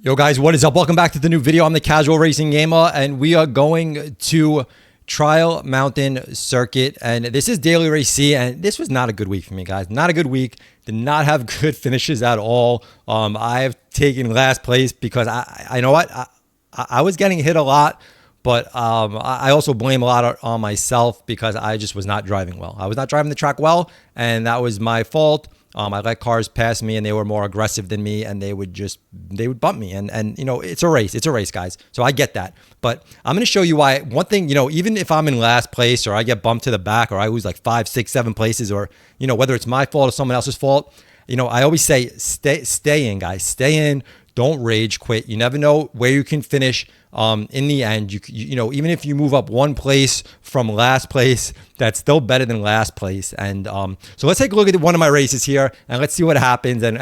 Yo guys, what is up? Welcome back to the new video. I'm the Casual Racing Gamer, and we are going to Trial Mountain Circuit, and this is Daily Race C, and this was not a good week for me, guys. Not a good week. Did not have good finishes at all. I've taken last place because I know what? I was getting hit a lot, but I also blame a lot on myself because I just was not driving well. I was not driving the track well, and that was my fault. I let cars pass me, and they were more aggressive than me, and they would bump me. And you know, it's a race, guys. So I get that. But I'm going to show you why. One thing, you know, even if I'm in last place or I get bumped to the back or I lose like 5, 6, 7 places, or, you know, whether it's my fault or someone else's fault, you know, I always say, stay in, guys. Stay in. Don't rage quit. You never know where you can finish. In the end, you know, even if you move up 1 place from last place, that's still better than last place. And so let's take a look at one of my races here, and let's see what happens. And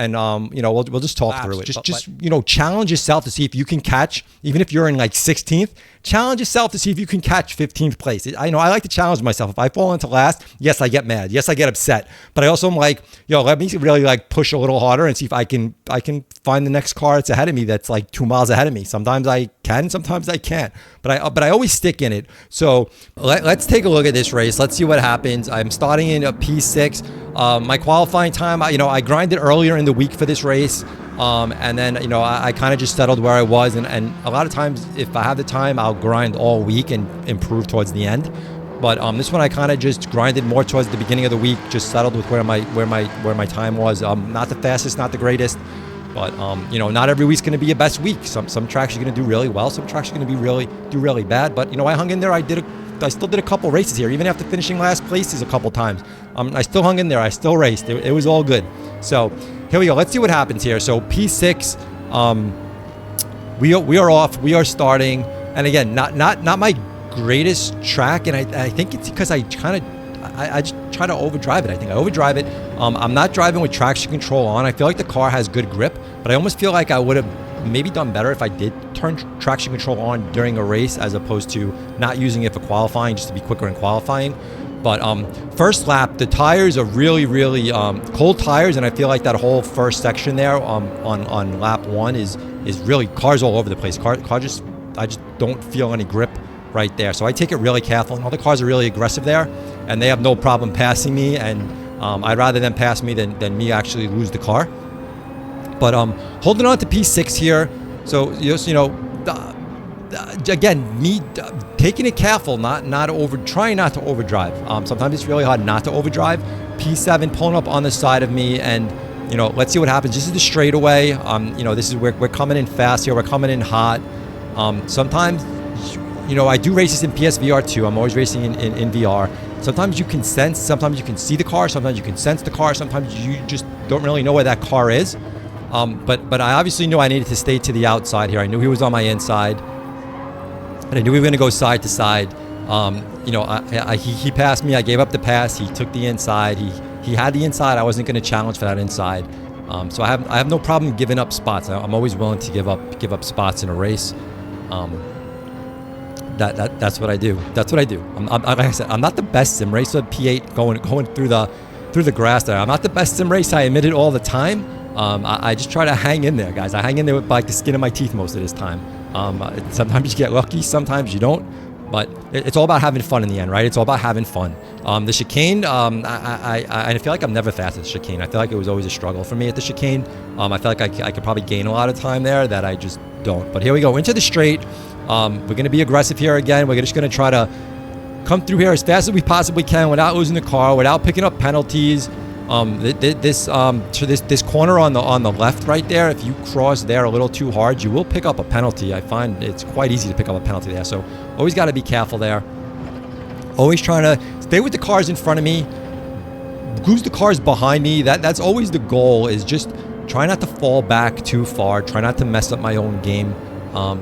you know, we'll just talk through it. Just you know, challenge yourself to see if you can catch, even if you're in like 16th. Challenge yourself to see if you can catch 15th place. I know I like to challenge myself. If I fall into last, yes, I get mad. Yes, I get upset. But I also am like, yo, let me really like push a little harder and see if I can find the next car that's ahead of me that's like 2 miles ahead of me. Sometimes I can, sometimes I can't. But I always stick in it. So let's take a look at this race. Let's see what happens. I'm starting in a P6. My qualifying time, you know, I grinded earlier in the week for this race. And then, you know, I kind of just settled where I was. And a lot of times, if I have the time, I'll grind all week and improve towards the end. But this one, I kind of just grinded more towards the beginning of the week, just settled with where my time was. Not the fastest, not the greatest. But, you know, not every week's going to be a best week. Some tracks are going to do really well. Some tracks are going to do really bad. But, you know, I hung in there. I still did a couple races here, even after finishing last places a couple times. I still hung in there. I still raced. It was all good. So here we go. Let's see what happens here. So P6, we are off. We are starting. And again, not my greatest track. And I think it's because I just try to overdrive it. I think I overdrive it. I'm not driving with traction control on. I feel like the car has good grip, but I almost feel like I would have maybe done better if I did turn traction control on during a race as opposed to not using it for qualifying, just to be quicker in qualifying. But first lap, the tires are really cold tires, and I feel like that whole first section there on lap 1 is really cars all over the place. I just don't feel any grip right there. So I take it really careful, and all the cars are really aggressive there, and they have no problem passing me, and I'd rather them pass me than me actually lose the car. But holding on to P6 here, so just, you know, again, me taking it careful, trying not to overdrive. Sometimes it's really hard not to overdrive. P7 pulling up on the side of me, and you know, let's see what happens. This is the straightaway. You know, this is we're coming in fast here. We're coming in hot. Sometimes, you know, I do races in PSVR2. I'm always racing in VR. Sometimes you can sense, sometimes you can see the car, sometimes you can sense the car, sometimes you just don't really know where that car is. But I obviously knew I needed to stay to the outside here. I knew he was on my inside, and I knew we were going to go side to side. You know, he passed me. I gave up the pass. He took the inside. He had the inside. I wasn't going to challenge for that inside. So I have no problem giving up spots. I'm always willing to give up spots in a race. That's what I do. That's what I do. Like I said, I'm not the best sim racer. P8 going through the grass there. I'm not the best sim racer. I admit it all the time. I just try to hang in there, guys. I hang in there with like the skin of my teeth most of this time. Sometimes you get lucky, sometimes you don't. But it's all about having fun in the end, right? It's all about having fun. The chicane, I feel like I'm never fast at the chicane. I feel like it was always a struggle for me at the chicane. I feel like I could probably gain a lot of time there that I just don't. But here we go into the straight. We're going to be aggressive here again. We're just going to try to come through here as fast as we possibly can without losing the car, without picking up penalties. This corner on the left right there, if you cross there a little too hard, you will pick up a penalty. I find it's quite easy to pick up a penalty there, so always got to be careful there. Always trying to stay with the cars in front of me, lose the cars behind me. That's always the goal, is just try not to fall back too far, try not to mess up my own game.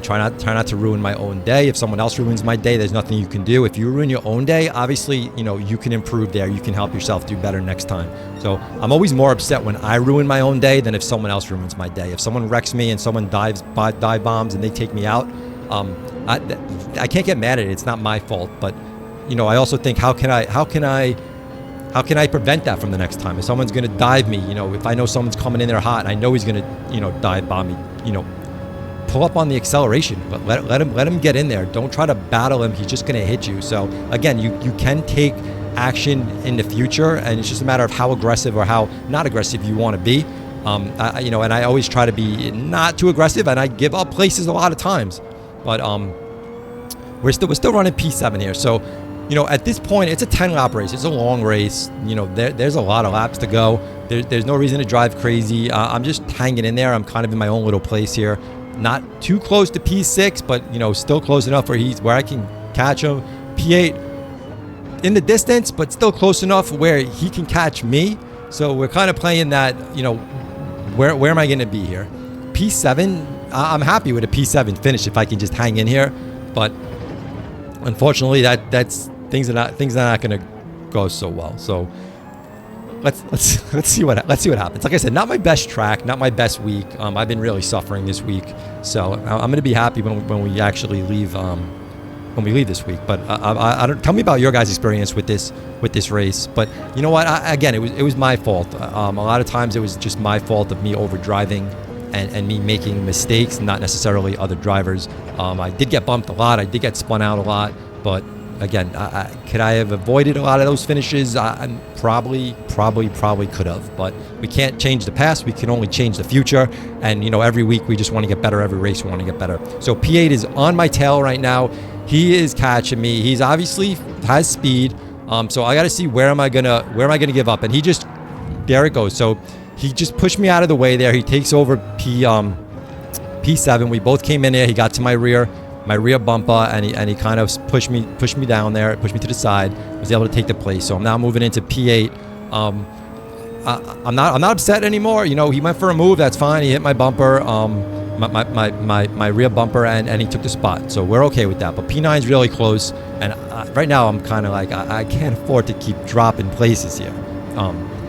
Try not to ruin my own day. If someone else ruins my day, there's nothing you can do. If you ruin your own day, obviously, you know, you can improve there. You can help yourself do better next time. So I'm always more upset when I ruin my own day than if someone else ruins my day. If someone wrecks me and someone dive bombs and they take me out, I can't get mad at it. It's not my fault. But, you know, I also think, how can I prevent that from the next time? If someone's going to dive me, you know, if I know someone's coming in there hot, I know he's going to, you know, dive bomb me, you know, pull up on the acceleration. But let him get in there. Don't try to battle him. He's just going to hit you. So again, you can take action in the future, and it's just a matter of how aggressive or how not aggressive you want to be. You know, and I always try to be not too aggressive, and I give up places a lot of times. But we're still running P7 here. So, you know, at this point, it's a 10-lap race. It's a long race. You know, there's a lot of laps to go. There's no reason to drive crazy. I'm just hanging in there. I'm kind of in my own little place here. Not too close to P6, but, you know, still close enough where I can catch him. P8 in the distance, but still close enough where he can catch me. So we're kind of playing that, you know, where am I going to be here? P7, I'm happy with a P7 finish if I can just hang in here. But unfortunately, that's things are not going to go so well. So let's see what happens. Like I said, not my best track, not my best week. I've been really suffering this week, so I'm going to be happy when we actually leave. When we leave this week. But I don't, tell me about your guys' experience with this race. But you know what? Again, it was my fault. A lot of times it was just my fault of me overdriving and me making mistakes, not necessarily other drivers. I did get bumped a lot. I did get spun out a lot. But again, could I have avoided a lot of those finishes? I probably could have. But we can't change the past. We can only change the future. And you know, every week we just want to get better. Every race we want to get better. So P8 is on my tail right now. He is catching me. He's obviously has speed. So I got to see where am I gonna give up? And there it goes. So he just pushed me out of the way there. He takes over P7. We both came in there. He got to my rear bumper, and he kind of pushed me down there, pushed me to the side. Was able to take the place. So I'm now moving into P8. I'm not upset anymore. You know, he went for a move. That's fine. He hit my bumper. My rear bumper, and he took the spot, so we're okay with that. But P9 is really close, and right now I'm kind of like I can't afford to keep dropping places here.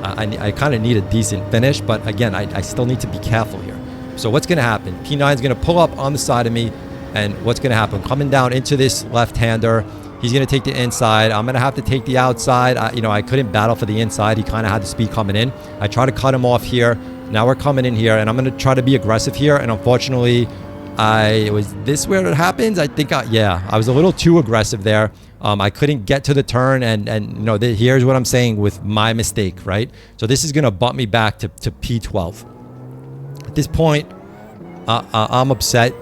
I kind of need a decent finish, but again, I still need to be careful here. So what's going to happen? P9 is going to pull up on the side of me, and what's going to happen? Coming down into this left-hander, he's going to take the inside. I'm going to have to take the outside. You know, I couldn't battle for the inside. He kind of had the speed coming in. I try to cut him off here. Now we're coming in here, and I'm going to try to be aggressive here. And unfortunately, was this where it happens? I think, I was a little too aggressive there. I couldn't get to the turn, and you know, here's what I'm saying with my mistake, right? So this is going to bump me back to P12. At this point, I'm upset.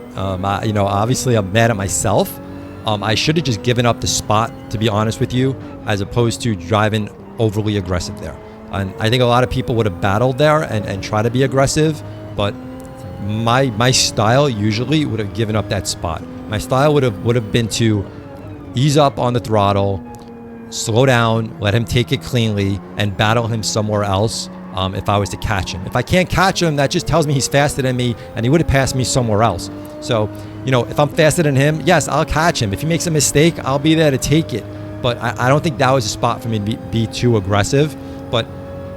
You know, obviously I'm mad at myself. I should have just given up the spot, to be honest with you, as opposed to driving overly aggressive there. And I think a lot of people would have battled there and try to be aggressive, but my style usually would have given up that spot. My style would have been to ease up on the throttle, slow down, let him take it cleanly, and battle him somewhere else if I was to catch him. If I can't catch him, that just tells me he's faster than me, and he would have passed me somewhere else. So, you know, if I'm faster than him, yes, I'll catch him. If he makes a mistake, I'll be there to take it. But I don't think that was a spot for me to be too aggressive. But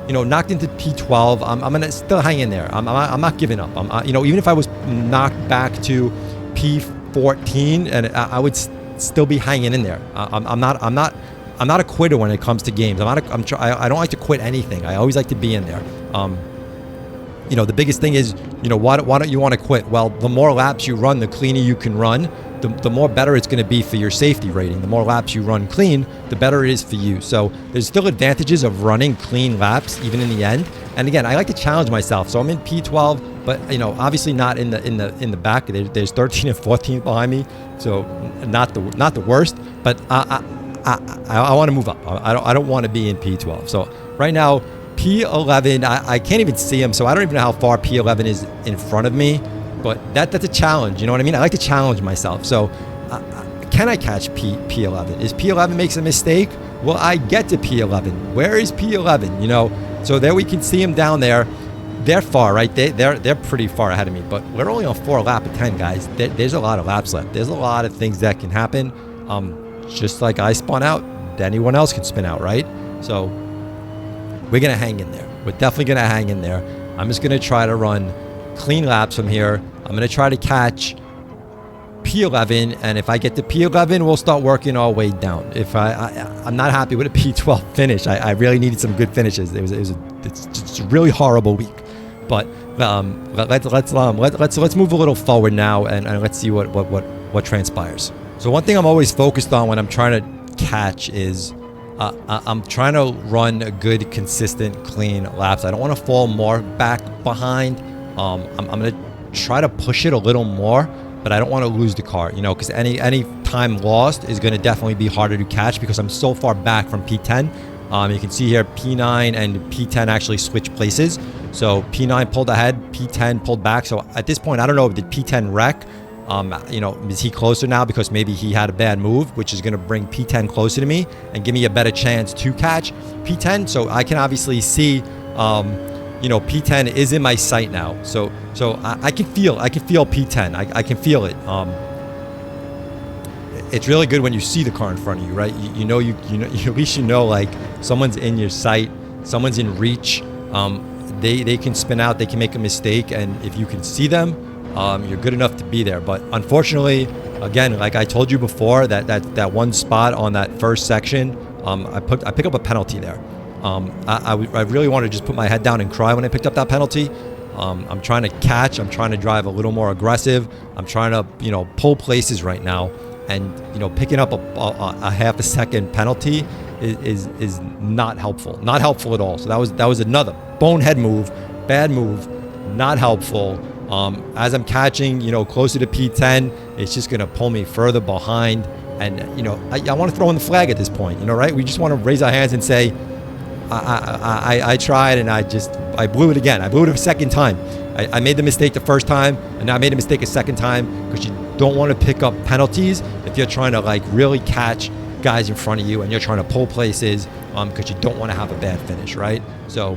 you know, knocked into P12, I'm gonna still hang in there. I'm not giving up. You know, even if I was knocked back to P14, and I would still be hanging in there. I'm not a quitter when it comes to games. I don't like to quit anything. I always like to be in there. You know, the biggest thing is, you know, why don't you want to quit? Well, the more laps you run, the cleaner you can run, the more better it's going to be for your safety rating. The more laps you run clean, the better it is for you. So there's still advantages of running clean laps, even in the end. And again, I like to challenge myself. So I'm in P12, but you know, obviously not in the back. There's 13 and 14 behind me, so not the worst. But I want to move up. I don't want to be in P12. So right now, P11, I can't even see him, so I don't even know how far P11 is in front of me. But that's a challenge, you know what I mean? I like to challenge myself. So can I catch P11? Is P11 makes a mistake? Will I get to P11? Where is P11? You know, so there we can see him down there. They're far, right? They're pretty far ahead of me. But we're only on 4 laps of 10, guys. There's a lot of laps left. There's a lot of things that can happen. Just like I spun out, anyone else can spin out, right? So we're going to hang in there. We're definitely going to hang in there. I'm just going to try to run clean laps from here. I'm going to try to catch P11, and if I get to P11, we'll start working our way down. If I'm not happy with a P12 finish. I really needed some good finishes. It's just a really horrible week. But let's move a little forward now, and let's see what transpires. So one thing I'm always focused on when I'm trying to catch is I'm trying to run a good, consistent, clean laps. I don't want to fall more back behind. I'm gonna try to push it a little more, but I don't want to lose the car, you know, because any time lost is going to definitely be harder to catch because I'm so far back from P10. You can see here P9 and P10 actually switch places. So P9 pulled ahead, P10 pulled back. So at this point, I don't know, did P10 wreck? You know, is he closer now because maybe he had a bad move, which is going to bring P10 closer to me and give me a better chance to catch P10. So I can obviously see, you know, P10 is in my sight now. So I can feel P10. I can feel it. It's really good when you see the car in front of you, right? You know, at least you know, like, someone's in your sight, someone's in reach. They can spin out, they can make a mistake, and if you can see them, you're good enough to be there. But unfortunately, again, like I told you before, that one spot on that first section, I pick up a penalty there. I really want to just put my head down and cry when I picked up that penalty. I'm trying to catch. I'm trying to drive a little more aggressive. I'm trying to, you know, pull places right now. And, you know, picking up a half a second penalty is not helpful. Not helpful at all. So that was another bonehead move, bad move, not helpful. As I'm catching, you know, closer to P10, it's just going to pull me further behind. And, you know, I want to throw in the flag at this point, you know, right? We just want to raise our hands and say, I tried and I blew it again. I blew it a second time. I made the mistake the first time, and now I made a mistake a second time because you don't want to pick up penalties if you're trying to, like, really catch guys in front of you and you're trying to pull places because you don't want to have a bad finish, right? So,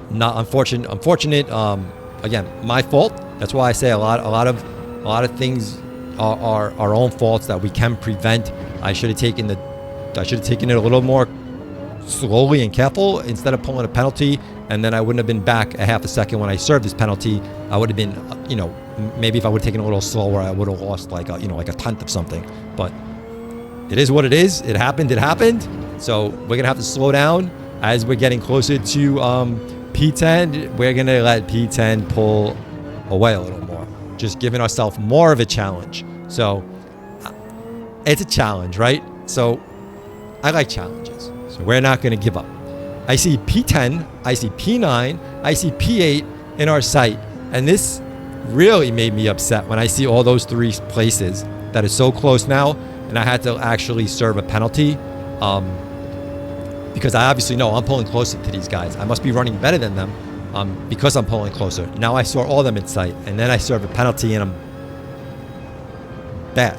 not unfortunate. Again, my fault. That's why I say a lot of things are our own faults that we can prevent. I should have taken it a little more slowly and careful instead of pulling a penalty, and then I wouldn't have been back a half a second when I served this penalty. I would have been, you know, maybe if I would have taken a little slower, I would have lost like a tenth of something. But it is what it is. It happened. So we're gonna have to slow down as we're getting closer to P10. We're gonna let P10 pull away a little more, just giving ourselves more of a challenge. So it's a challenge, right? So I like challenges. So we're not going to give up. I see P10, I see P9, I see P8 in our sight. And this really made me upset when I see all those three places that is so close now. And I had to actually serve a penalty because I obviously know I'm pulling closer to these guys. I must be running better than them because I'm pulling closer. Now I saw all of them in sight. And then I serve a penalty and I'm bad,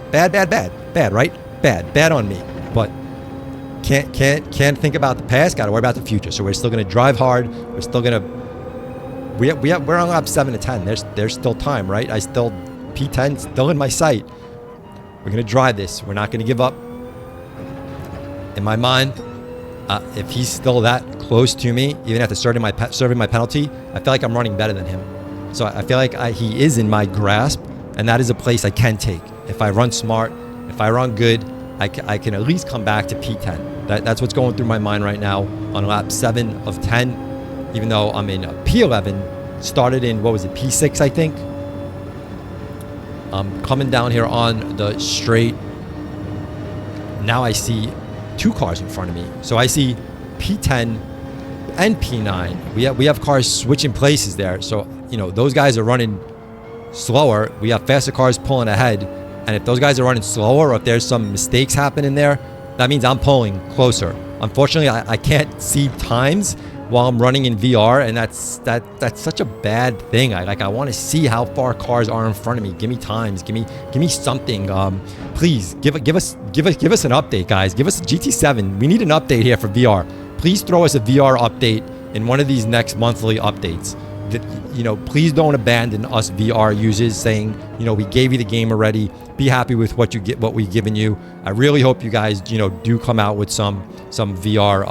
right? Bad on me. But can't think about the past. Got to worry about the future. So we're still going to drive hard. We're still going to. We're on lap 7 to 10. There's still time, right? P10 still in my sight. We're going to drive this. We're not going to give up. In my mind, if he's still that close to me, even after serving my penalty, I feel like I'm running better than him. So I feel like he is in my grasp, and that is a place I can take. If I run smart, if I run good, I can at least come back to P10. That's what's going through my mind right now on lap 7 of 10, even though I'm in P11, started in, what was it, P6, I think. I'm coming down here on the straight. Now I see 2 cars in front of me. So I see P10 and P9. We have cars switching places there. So, you know, those guys are running slower. We have faster cars pulling ahead. And if those guys are running slower, or if there's some mistakes happening there, that means I'm pulling closer. Unfortunately, I can't see times while I'm running in VR, and that's such a bad thing. I want to see how far cars are in front of me. Give me times. Give me something. Please give us an update, guys. Give us a GT7. We need an update here for VR. Please throw us a VR update in one of these next monthly updates. You know, please don't abandon us VR users saying, you know, we gave you the game already. Be happy with what we've given you. I really hope you guys, you know, do come out with some VR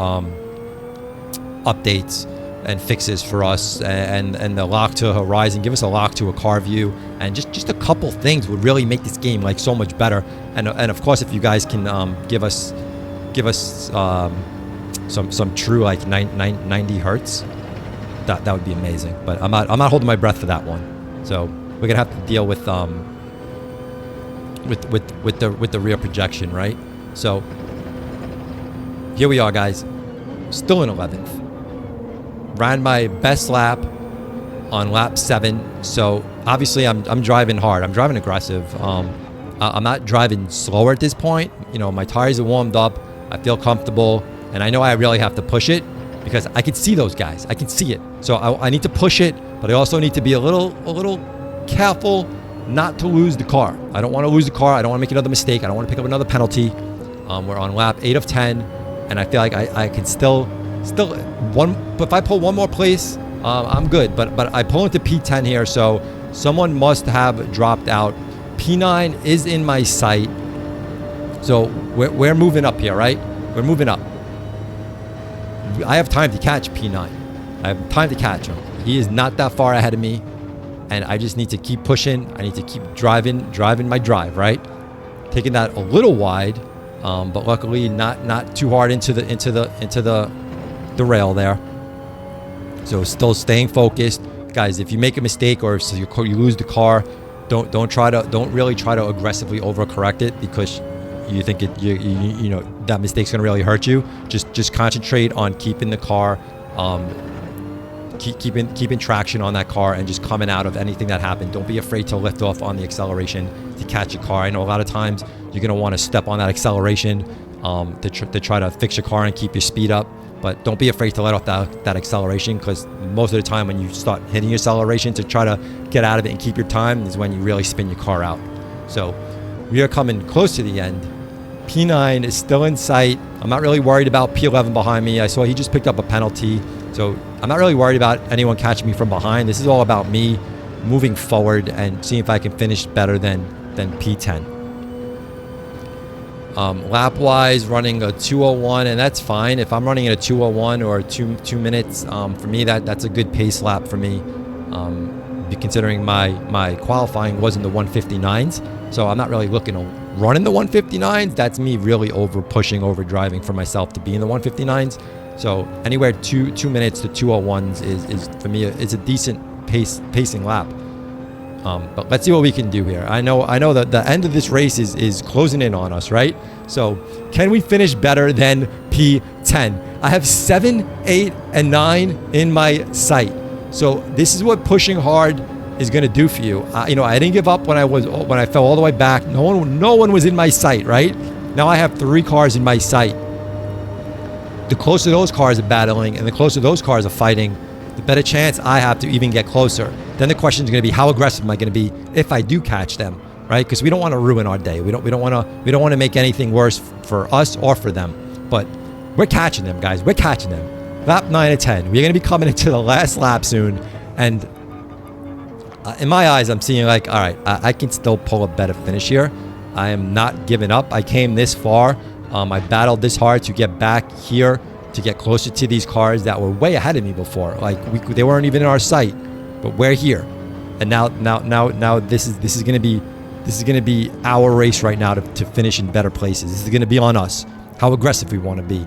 updates and fixes for us, and the lock to Horizon. Give us a lock to a car view, and just a couple things would really make this game like so much better. And of course, if you guys can give us some true like 90 hertz. that would be amazing. But I'm not holding my breath for that one. So we're gonna have to deal with the rear projection, right? So here we are, guys. Still in 11th. Ran my best lap on lap 7. So obviously I'm driving hard. I'm driving aggressive. I'm not driving slower at this point. You know, my tires are warmed up. I feel comfortable, and I know I really have to push it because I can see those guys. I can see it. So I need to push it, but I also need to be a little careful not to lose the car. I don't want to lose the car. I don't want to make another mistake. I don't want to pick up another penalty. We're on lap 8 of 10, and I feel like I can still one. But if I pull one more place, I'm good. But I pull into P10 here, so someone must have dropped out. P9 is in my sight, so we're moving up here, right? We're moving up. I have time to catch P9. I have time to catch him. He is not that far ahead of me, and I just need to keep pushing. I need to keep driving my drive, right? Taking that a little wide, but luckily not too hard into the rail there. So still staying focused, guys. If you make a mistake or if you lose the car, don't really try to aggressively overcorrect it because you think you know that mistake's gonna really hurt you. Just concentrate on keeping the car, keeping traction on that car, and just coming out of anything that happened. Don't be afraid to lift off on the acceleration to catch a car. I know a lot of times you're gonna want to step on that acceleration to try to fix your car and keep your speed up. But don't be afraid to let off that acceleration, because most of the time when you start hitting your acceleration to try to get out of it and keep your time is when you really spin your car out. So we are coming close to the end. P9 is still in sight. I'm not really worried about P11 behind me. I saw he just picked up a penalty. So I'm not really worried about anyone catching me from behind. This is all about me moving forward and seeing if I can finish better than P10. Lap-wise, running a 2:01, and that's fine. If I'm running at a 2:01 or 2 minutes, for me, that's a good pace lap for me. Considering my qualifying was in the 159s, so I'm not really looking to run in the 159s. That's me really over pushing, over driving for myself to be in the 159s. So anywhere 2 minutes to 2:01s is for me is a decent pacing lap. But let's see what we can do here. I know that the end of this race is closing in on us, right? So can we finish better than P10? I have 7, 8, and 9 in my sight. So this is what pushing hard is going to do for you. I didn't give up when I fell all the way back. No one was in my sight, right? Now I have 3 cars in my sight. The closer those cars are battling and the closer those cars are fighting, the better chance I have to even get closer. Then the question is going to be, how aggressive am I going to be if I do catch them, right? Because we don't want to ruin our day. We don't want to make anything worse for us or for them. But we're catching them, guys. We're catching them. Lap 9 of 10. We're going to be coming into the last lap soon, and in my eyes, I'm seeing like, all right, I can still pull a better finish here. I am not giving up. I came this far. I battled this hard to get back here, to get closer to these cars that were way ahead of me before. Like they weren't even in our sight, but we're here. And now this is gonna be our race right now to finish in better places. This is gonna be on us. How aggressive we want to be.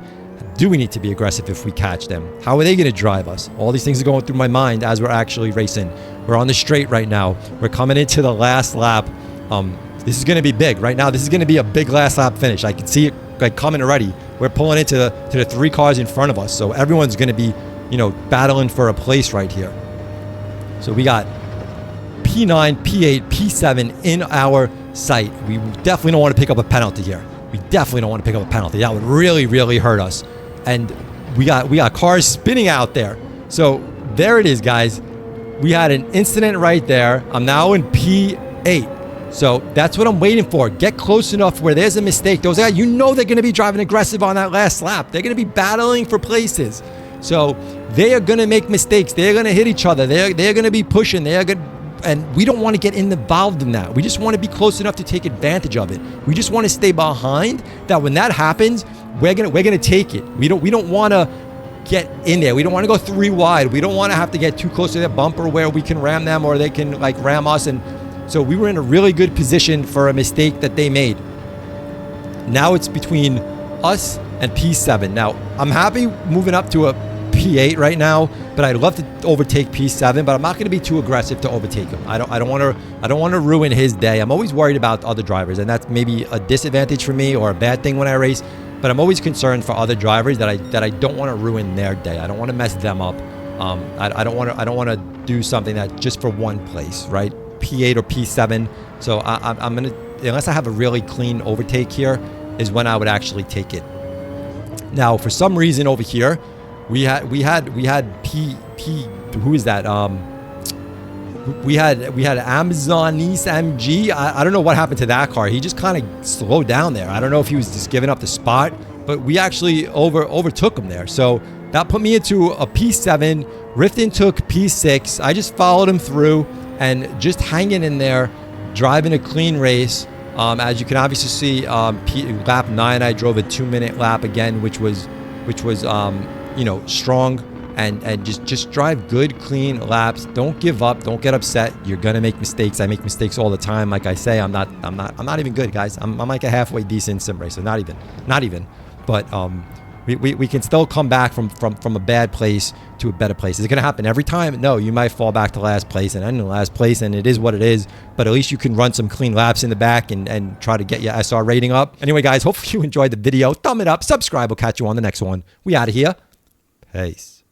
Do we need to be aggressive if we catch them? How are they gonna drive us? All these things are going through my mind as we're actually racing. We're on the straight right now. We're coming into the last lap. This is gonna be big right now. This is gonna be a big last lap finish. I can see it like coming already. We're pulling into the 3 cars in front of us, so everyone's going to be, battling for a place right here. So we got P9, P8, P7 in our sight. We definitely don't want to pick up a penalty here. We definitely don't want to pick up a penalty. That would really, really hurt us. And we got cars spinning out there. So there it is, guys. We had an incident right there. I'm now in P8. So that's what I'm waiting for. Get close enough where there's a mistake. Those guys, they're going to be driving aggressive on that last lap. They're going to be battling for places. So they are going to make mistakes. They're going to hit each other. They're going to be pushing. And we don't want to get involved in that. We just want to be close enough to take advantage of it. We just want to stay behind. That when that happens, we're gonna take it. We don't want to get in there. We don't want to go 3 wide. We don't want to have to get too close to their bumper where we can ram them or they can like ram us. And so we were in a really good position for a mistake that they made. Now it's between us and P7. Now, I'm happy moving up to a P8 right now. but I'd love to overtake P7, but I'm not going to be too aggressive to overtake him. I don't want to ruin his day. I'm always worried about other drivers, and that's maybe a disadvantage for me or a bad thing when I race. But I'm always concerned for other drivers that I don't want to ruin their day. I don't want to mess them up. I don't want to do something that just for one place, right? P8 or P7. So I'm gonna, unless I have a really clean overtake here, is when I would actually take it. Now, for some reason over here, we had P who is that? We had Amazonese MG. I don't know what happened to that car. He just kind of slowed down there. I don't know if he was just giving up the spot, but we actually overtook him there. So that put me into a P7. Rifton took P6. I just followed him through and just hanging in there, driving a clean race. As you can obviously see, lap 9, I drove a 2-minute lap again, which was you know, strong. And just drive good, clean laps. Don't give up. Don't get upset. You're gonna make mistakes. I make mistakes all the time. Like I say, I'm not even good, guys. I'm like a halfway decent sim racer. Not even. But we can still come back from a bad place to a better place. Is it gonna happen every time? No. You might fall back to last place and end in last place, and it is what it is. But at least you can run some clean laps in the back and try to get your SR rating up. Anyway, guys, hopefully you enjoyed the video. Thumb it up. Subscribe. We'll catch you on the next one. We out of here. Peace.